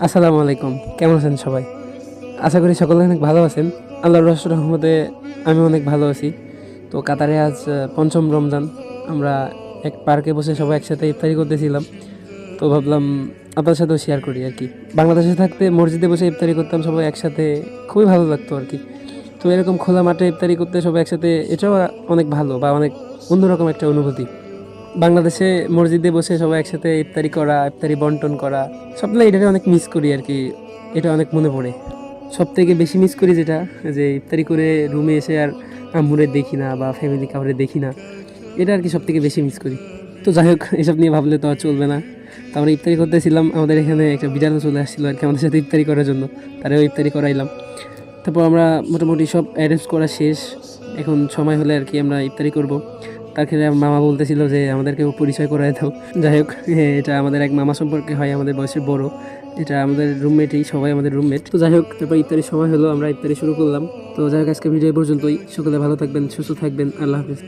আসসালামু আলাইকুম, কেমন আছেন সবাই? আশা করি সকলে অনেক ভালো আছেন। আল্লাহর রহমতে আমি অনেক ভালো আছি। তো কাতারে আজ পঞ্চম রমজান। আমরা এক পার্কে বসে সবাই একসাথে ইফতারি করতেছিলাম। তো ভাবলাম আপনার সাথেও শেয়ার করি আর কি। বাংলাদেশে থাকতে মসজিদে বসে ইফতারি করতাম সবাই একসাথে, খুবই ভালো লাগতো আর কি। তো এরকম খোলা মাঠে ইফতারি করতে সবাই একসাথে, এটাও অনেক ভালো বা অনেক অন্যরকম একটা অনুভূতি। বাংলাদেশে মসজিদে বসে সবাই একসাথে ইফতারি করা, ইফতারি বন্টন করা, সব মিলে এটাকে অনেক মিস করি আর কি। এটা অনেক মনে পড়ে। সব থেকে বেশি মিস করি যেটা, যে ইফতারি করে রুমে এসে আর আম্মুরে দেখি না বা ফ্যামিলি কাউরে দেখি না, এটা আর কি সব থেকে বেশি মিস করি। তো যাই হোক, এসব নিয়ে ভাবলে তো আর চলবে না। তো আমরা ইফতারি করতেছিলাম, আমাদের এখানে একটা বিড়ালও চলে আসছিলো আর কি আমাদের সাথে ইফতারি করার জন্য। তারাও ইফতারি করাইলাম। তারপর আমরা মোটামুটি সব অ্যারেঞ্জ করা শেষ। এখন সময় হলে আর কি আমরা ইফতারি করব। তার ক্ষেত্রে আমার মামা বলতেছিল যে আমাদেরকেও পরিচয় করায় দাও। যাই হোক, এটা আমাদের এক মামা সম্পর্কে হয়, আমাদের বয়সে বড়। এটা আমাদের রুমমেটই, সবাই আমাদের রুমমেট। তো যাই হোক, তারপর ইফতারির সময় হলো, আমরা ইফতারি শুরু করলাম। তো যাই হোক, আজকে ভিডিও পর্যন্তই। সকলে ভালো থাকবেন, সুস্থ থাকবেন। আল্লাহ হাফিজ।